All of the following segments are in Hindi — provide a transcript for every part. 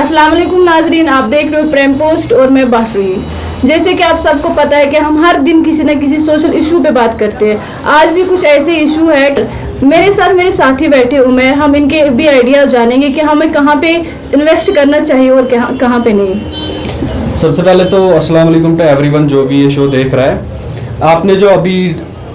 अस्सलाम वालेकुम नाजरीन, आप देख रहे हो प्रेम पोस्ट और मैं बाहरी। जैसे कि आप सबको पता है कि हम हर दिन किसी न किसी सोशल इशू पे बात करते हैं। आज भी कुछ ऐसे इशू है। मेरे साथ मेरे साथी बैठे हुए हैं, हम इनके भी आइडिया जानेंगे कि हमें कहाँ पे इन्वेस्ट करना चाहिए और कहाँ पे नहीं। सबसे पहले तो अस्सलाम वालेकुम टू एवरीवन जो भी ये शो देख रहा है। आपने जो अभी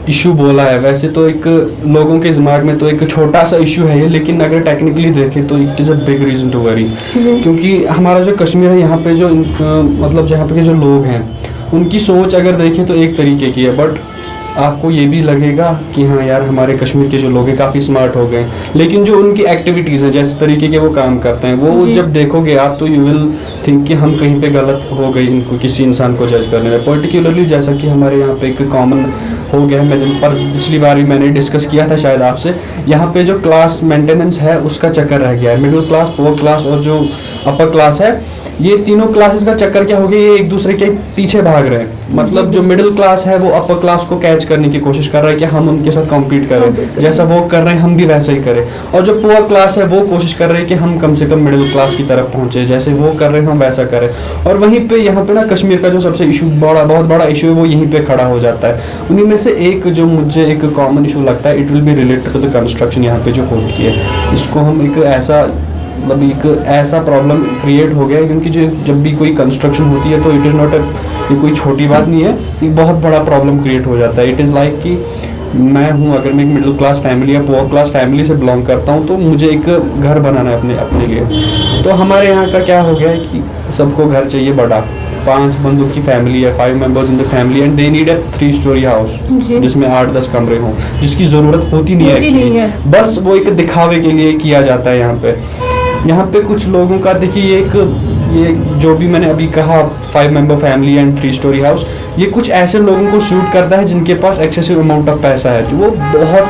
इशू बोला है, वैसे तो एक लोगों के दिमाग में तो एक छोटा सा इशू है ये, लेकिन अगर टेक्निकली देखें तो it is a big reason to worry. क्योंकि हमारा जो कश्मीर है, यहाँ पे जो मतलब जहाँ पे के जो लोग हैं, उनकी सोच अगर देखें तो एक तरीके की है, बट आपको ये भी लगेगा कि हाँ यार हमारे कश्मीर के जो लोग हैं काफ़ी स्मार्ट हो गए। लेकिन जो उनकी एक्टिविटीज़ हैं, जैसे तरीके के वो काम करते हैं, वो जब देखोगे आप तो यू विल थिंक कि हम कहीं पे गलत हो गए इनको किसी इंसान को जज करने में। पर्टिकुलरली जैसा कि हमारे यहाँ पे एक कॉमन हो गया है, मैं पर पिछली बार भी मैंने डिस्कस किया था शायद आपसे, यहाँ पे जो क्लास मेंटेनेंस है उसका चक्कर रह गया है। मिडिल क्लास, पुअर क्लास और जो अपर क्लास है, ये तीनों क्लासेस का चक्कर क्या हो गया, ये एक दूसरे के पीछे भाग रहे हैं। मतलब जो मिडिल क्लास है वो अपर क्लास को कैच करने की कोशिश कर रहा है कि हम उनके साथ कॉम्पीट करें, जैसा वो कर रहे हैं हम भी वैसा ही करें। और जो पुअर क्लास है वो कोशिश कर रहे हैं कि हम कम से कम मिडिल क्लास की तरफ पहुंचे, जैसे वो कर रहे हैं हम वैसा करें। और वहीं पे यहाँ पे ना कश्मीर का जो सबसे इशू बहुत बड़ा इशू है वो यहीं पे खड़ा हो जाता है। उन्हीं में से एक जो मुझे एक कॉमन इशू लगता है, it will be related to the construction यहाँ पे जो होती है। इसको हम एक ऐसा प्रॉब्लम क्रिएट हो गया है, क्योंकि जो जब भी कोई कंस्ट्रक्शन होती है तो इट इज़ नॉट ये कोई छोटी बात नहीं है, एक बहुत बड़ा प्रॉब्लम क्रिएट हो जाता है। इट इज़ लाइक कि मैं हूँ, अगर मैं एक मिडिल क्लास फैमिली या पुअर क्लास फैमिली से बिलोंग करता हूँ, तो मुझे एक घर बनाना है अपने लिए। तो हमारे यहाँ का क्या हो गया है कि सबको घर चाहिए बड़ा। 5 बंदों की फैमिली है, 5 members in the family, and they need a 3 story house जिसमें 8-10 कमरे हों, जिसकी ज़रूरत होती नहीं है एक्चुअली, बस वो एक दिखावे के लिए किया जाता है। यहाँ पे कुछ लोगों का देखिए, ये जो भी मैंने अभी कहा 5 member family and 3 story house, ये कुछ ऐसे लोगों को सूट करता है जिनके पास एक्सेसिव अमाउंट ऑफ पैसा है, जो वो बहुत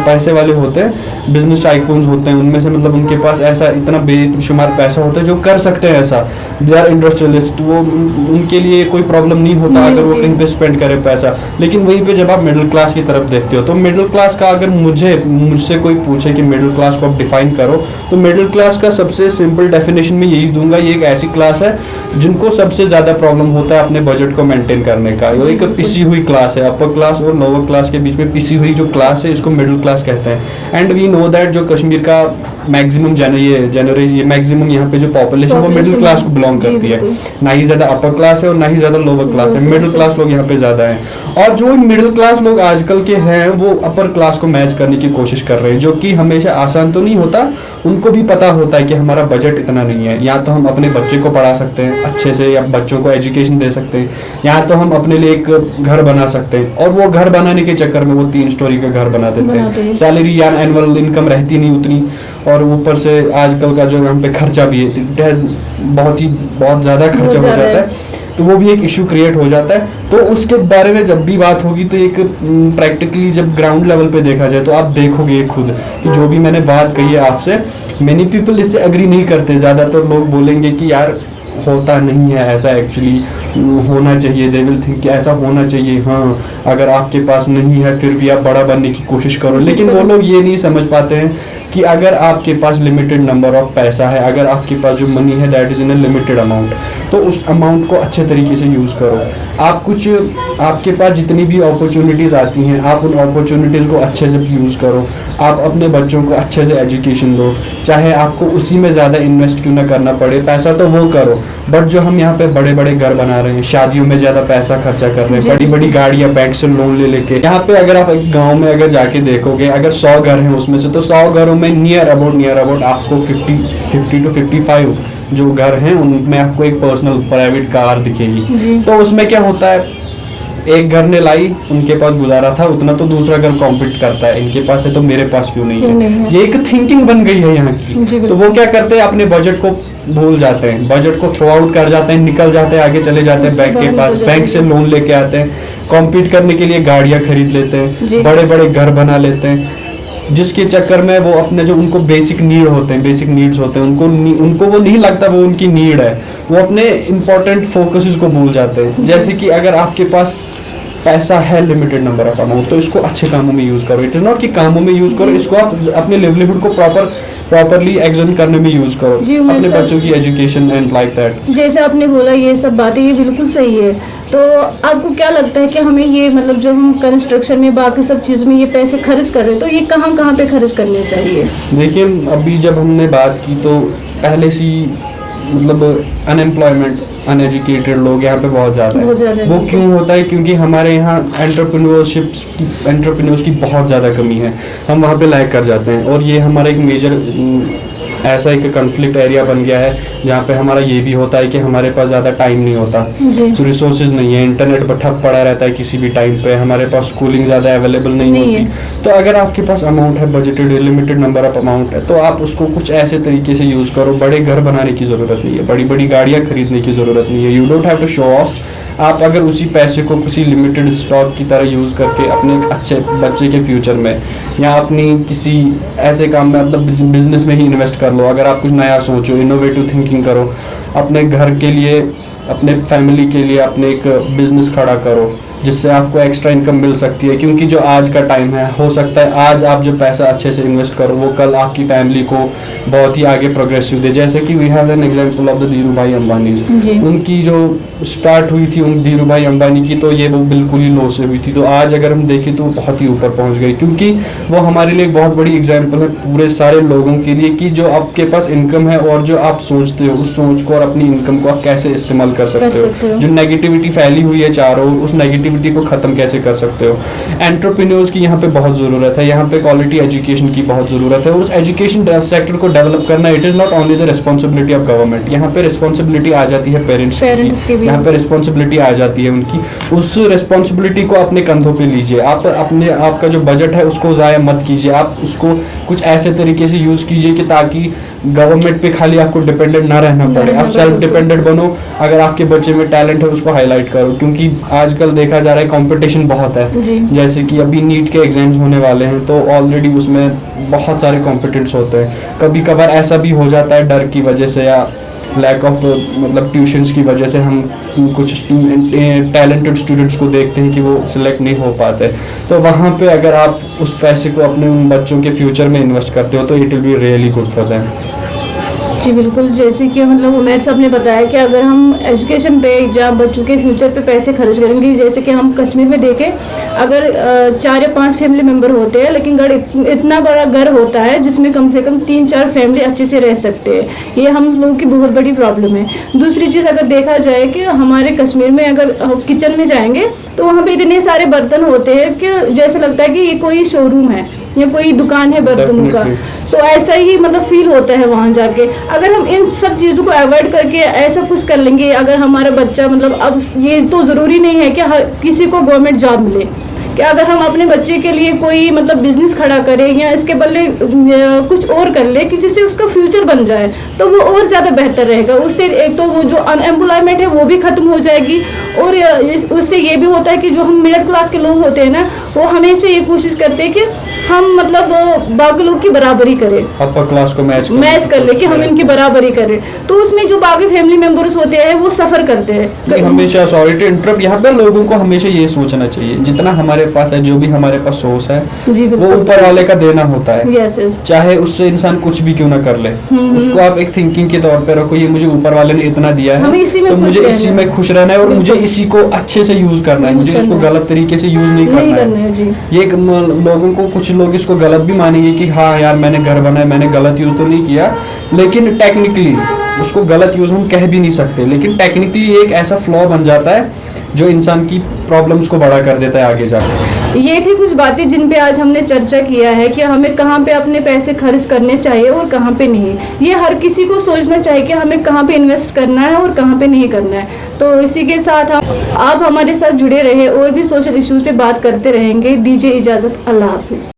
पैसे वाले होते हैं, बिजनेस टाइकून्स होते हैं उनमें से, मतलब उनके पास ऐसा इतना बेशुमार पैसा होता है जो कर सकते हैं ऐसा। दे आर इंडस्ट्रियलिस्ट, वो उनके लिए कोई प्रॉब्लम नहीं होता अगर वो कहीं पे स्पेंड करे पैसा। लेकिन वहीं पे जब आप मिडिल क्लास की तरफ देखते हो, तो मिडिल क्लास का अगर मुझसे कोई पूछे कि मिडिल क्लास को आप डिफाइन करो, तो मिडिल क्लास का सबसे सिंपल डेफिनेशन में यही दूंगा, ये एक ऐसी क्लास है जिनको सबसे ज़्यादा प्रॉब्लम होता है अपने बजट को मेंटेन करने का। ये एक पिसी हुई क्लास है, अपर क्लास और लोअर क्लास के बीच में पिसी हुई जो क्लास है, इसको मिडिल क्लास कहते हैं। एंड वी नो दैट जो कश्मीर का मैक्सिमम मैक्सिमम यहाँ पे जो पॉपुलेशन वो मिडिल क्लास को बिलोंग करती है। ना ही ज़्यादा अपर क्लास है और ना ही ज़्यादा लोअर क्लास है, मिडिल क्लास लोग यहाँ पे ज़्यादा हैं। और जो मिडिल क्लास लोग आजकल के हैं वो अपर क्लास को मैच करने की कोशिश कर रहे हैं, जो कि हमेशा आसान तो नहीं होता। उनको भी पता होता है कि हमारा बजट इतना नहीं है, या तो हम अपने बच्चे को पढ़ा सकते हैं अच्छे से, या बच्चों को एजुकेशन दे सकते हैं, या तो हम अपने लिए एक घर बना सकते हैं। और वो घर बनाने के चक्कर में वो 3 स्टोरी का घर बना देते हैं। सैलरी या एनुअल इनकम रहती नहीं उतनी, और ऊपर से आजकल का जो यहाँ पे खर्चा भी है, बहुत ज़्यादा खर्चा हो जाता है, तो वो भी एक इशू क्रिएट हो जाता है। तो उसके बारे में जब भी बात होगी तो एक प्रैक्टिकली जब ग्राउंड लेवल पे देखा जाए तो आप देखोगे खुद कि जो भी मैंने बात कही है आपसे, मेनी पीपल इससे एग्री नहीं करते। ज़्यादातर लोग बोलेंगे कि यार होता नहीं है ऐसा, एक्चुअली होना चाहिए, दे विल थिंक कि ऐसा होना चाहिए। हाँ, अगर आपके पास नहीं है फिर भी आप बड़ा बनने की कोशिश करो। लेकिन वो लोग ये नहीं समझ पाते हैं कि अगर आपके पास लिमिटेड नंबर ऑफ पैसा है, अगर आपके पास जो मनी है that is in a limited amount, तो उस अमाउंट को अच्छे तरीके से यूज़ करो। आपके पास जितनी भी अपॉर्चुनिटीज़ आती हैं, आप उन अपॉर्चुनिटीज़ को अच्छे से यूज़ करो। आप अपने बच्चों को अच्छे से एजुकेशन दो, चाहे आपको उसी में ज़्यादा इन्वेस्ट क्यों ना करना पड़े, पैसा तो वो करो। बट जो हम यहाँ पे बड़े बड़े घर बना रहे हैं, शादियों में ज़्यादा पैसा खर्चा कर रहे हैं, बड़ी बड़ी गाड़ियाँ बैंक से लोन ले लेके, यहाँ पे अगर आप एक गाँव में अगर जाके देखोगे, अगर 100 घर हैं उसमें से, तो 100 घरों में नियर अबाउट आपको 50 to 55 जो घर हैं उनमें आपको एक पर्सनल प्राइवेट कार दिखेगी। तो उसमें क्या होता है, एक घर ने लाई, उनके पास गुजारा था उतना, तो दूसरा घर कॉम्पीट करता है, इनके पास है तो मेरे पास क्यों नहीं है। ये एक थिंकिंग बन गई है यहाँ की। तो वो क्या करते हैं, अपने बजट को भूल जाते हैं, बजट को थ्रो आउट कर जाते हैं, निकल जाते हैं, आगे चले जाते हैं बैंक के पास, बैंक से लोन लेके आते हैं, कॉम्पीट करने के लिए गाड़ियाँ खरीद लेते हैं, बड़े बड़े घर बना लेते हैं, जिसके चक्कर में वो अपने जो उनको बेसिक नीड्स होते हैं उनको वो नहीं लगता वो उनकी नीड है, वो अपने इम्पोर्टेंट फोकसेस को भूल जाते हैं। जैसे कि अगर आपके पास पैसा है लिमिटेड नंबर ऑफ अमाउंट, तो इसको अच्छे कामों में यूज़ करो। इट इज़ नॉट कि कामों में यूज़ करो, इसको आप अपने लिवलीहुड को प्रॉपरली एग्जन करने में यूज़ करो, जी, अपने बच्चों की एजुकेशन एंड लाइक दैट। जैसे आपने बोला ये सब बातें, ये बिल्कुल सही है। तो आपको क्या लगता है कि हमें ये मतलब जो हम कंस्ट्रक्शन में बाकी सब चीज़ों में ये पैसे खर्च कर रहे हैं, तो ये कहाँ कहाँ पे खर्च करने चाहिए? देखिए, अभी जब हमने बात की तो पहले से मतलब अनएम्प्लॉयमेंट, अनएजुकेटेड लोग यहाँ पे बहुत ज़्यादा है। वो क्यों होता है? क्योंकि हमारे यहाँ एंटरप्रेन्योर्स की बहुत ज़्यादा कमी है, हम वहाँ पे लैग कर जाते हैं। और ये हमारा एक मेजर ऐसा एक कॉन्फ्लिक्ट एरिया बन गया है जहाँ पे हमारा ये भी होता है कि हमारे पास ज़्यादा टाइम नहीं होता, तो रिसोर्सेज नहीं है, इंटरनेट पर ठप पड़ा रहता है किसी भी टाइम पे, हमारे पास स्कूलिंग ज़्यादा अवेलेबल नहीं होती। तो अगर आपके पास अमाउंट है, budgeted limited number of amount है, तो आप उसको कुछ ऐसे तरीके से यूज़ करो। बड़े घर बनाने की ज़रूरत नहीं है, बड़ी बड़ी गाड़ियाँ खरीदने की ज़रूरत नहीं है। You don't have to show off. आप अगर उसी पैसे को किसी लिमिटेड स्टॉक की तरह यूज़ करके अपने एक अच्छे बच्चे के फ्यूचर में या अपनी किसी ऐसे काम में, मतलब बिजनेस में ही इन्वेस्ट कर लो। अगर आप कुछ नया सोचो, इनोवेटिव थिंकिंग करो, अपने घर के लिए, अपने फैमिली के लिए अपने एक बिजनेस खड़ा करो जिससे आपको एक्स्ट्रा इनकम मिल सकती है। क्योंकि जो आज का टाइम है, हो सकता है आज आप जो पैसा अच्छे से इन्वेस्ट करो वो कल आपकी फैमिली को बहुत ही आगे प्रोग्रेसिव दे। जैसे कि we have an example of the Dhirubhai Ambani. उनकी जो स्टार्ट हुई थी उन धीरू भाई अंबानी की, तो ये वो बिल्कुल ही लो से हुई थी, तो आज अगर हम देखें तो बहुत ही ऊपर पहुंच गई। क्योंकि वो हमारे लिए एक बहुत बड़ी एग्जाम्पल है पूरे सारे लोगों के लिए कि जो आपके पास इनकम है और जो आप सोचते हो, उस सोच को और अपनी इनकम को आप कैसे इस्तेमाल कर सकते हो। जो नेगेटिविटी फैली हुई है चारों, उस नेगेटिविटी को खत्म कैसे कर सकते हो। एंटरप्रेन्योर्स की यहाँ पे बहुत ज़रूरत है, यहाँ पे क्वालिटी एजुकेशन की बहुत ज़रूरत है। और उस एजुकेशन सेक्टर को डेवलप करना, it is not only the responsibility of government. यहाँ पे रिस्पॉन्सिबिलिटी आ जाती है पेरेंट्स की, यहाँ पे रिस्पॉन्सिबिलिटी आ जाती है उनकी। उस रिस्पॉन्सिबिलिटी को अपने कंधों पे लीजिए। आप अपने आपका जो बजट है उसको ज़ाया मत कीजिए, आप उसको कुछ ऐसे तरीके से यूज़ कीजिए कि ताकि गवर्नमेंट पे खाली आपको डिपेंडेंट ना रहना पड़े, आप सेल्फ डिपेंडेंट बनो। अगर आपके बच्चे में टैलेंट है उसको हाईलाइट करो, क्योंकि आजकल देखा जा रहा है कंपटीशन बहुत है। जैसे कि अभी नीट के एग्जाम्स होने वाले हैं, तो ऑलरेडी उसमें बहुत सारे कॉम्पिटेंट्स होते हैं। कभी कभार ऐसा भी हो जाता है डर की वजह से या लैक ऑफ मतलब ट्यूशन्स की वजह से हम कुछ टैलेंटेड स्टूडेंट्स को देखते हैं कि वो सिलेक्ट नहीं हो पाते। तो वहाँ पे अगर आप उस पैसे को अपने उन बच्चों के फ्यूचर में इन्वेस्ट करते हो तो it will be really good for them. जी बिल्कुल, जैसे कि मतलब उमैर साहब ने बताया कि अगर हम एजुकेशन पे या बच्चों के फ्यूचर पे पैसे खर्च करेंगे, जैसे कि हम कश्मीर में देखें, अगर 4 या 5 फैमिली मेंबर होते हैं, लेकिन इतना बड़ा घर होता है जिसमें कम से कम 3-4 फैमिली अच्छे से रह सकते हैं। ये हम लोगों की बहुत बड़ी प्रॉब्लम है। दूसरी चीज़ अगर देखा जाए कि हमारे कश्मीर में अगर किचन में जाएंगे तो वहाँ पे इतने सारे बर्तन होते हैं कि जैसे लगता है कि ये कोई शोरूम है या कोई दुकान है बर्तनों का। तो ऐसा ही मतलब फील होता है वहाँ जाके। अगर हम इन सब चीज़ों को अवॉइड करके ऐसा कुछ कर लेंगे, अगर हमारा बच्चा मतलब, अब ये तो ज़रूरी नहीं है कि हर किसी को गवर्नमेंट जॉब मिले, कि अगर हम अपने बच्चे के लिए कोई मतलब बिजनेस खड़ा करें या इसके बदले कुछ और कर ले कि जिससे उसका फ्यूचर बन जाए, तो वो और ज़्यादा बेहतर रहेगा। उससे एक तो वो जो अनएम्प्लॉयमेंट है वो भी ख़त्म हो जाएगी, और उससे ये भी होता है कि जो हम मिडिल क्लास के लोग होते हैं ना, वो हमेशा ये कोशिश करते हैं कि हम मतलब बाकी लोग की बराबरी करें, अपर क्लास को मैच कर ले कि हम इनकी बराबरी करें। तो उसमें जो बाकी फैमिली मेंबर्स होते हैं वो सफ़र करते हैं। हमेशा सॉरी टू इंटरप्ट, यहाँ पर लोगों को हमेशा ये सोचना चाहिए जितना हमारे पास है, जो भी हमारे पास सोर्स है, वो ऊपर वाले का देना होता है। चाहे उससे इंसान कुछ भी क्यों ना कर ले, उसको आप एक थिंकिंग के तौर पे रखो, ये मुझे ऊपर वाले ने इतना दिया है तो मुझे इसी में खुश रहना है और मुझे इसी को अच्छे से यूज करना है, मुझे इसको गलत तरीके से यूज नहीं करना है। ये लोगों को, कुछ लोग इसको गलत भी मानेंगे कि हाँ यार मैंने घर बनाया, मैंने गलत यूज तो नहीं किया, लेकिन टेक्निकली उसको गलत यूज हम कह भी नहीं सकते, लेकिन टेक्निकली एक ऐसा फ्लॉ बन जाता है जो इंसान की प्रॉब्लम्स को बड़ा कर देता है आगे जाकर। ये थी कुछ बातें जिन पे आज हमने चर्चा किया है कि हमें कहाँ पे अपने पैसे खर्च करने चाहिए और कहाँ पे नहीं। ये हर किसी को सोचना चाहिए कि हमें कहाँ पे इन्वेस्ट करना है और कहाँ पे नहीं करना है। तो इसी के साथ आप हमारे साथ जुड़े रहे और भी सोशल इश्यूज पे बात करते रहेंगे। दीजिए इजाज़त, अल्लाह हाफिज़।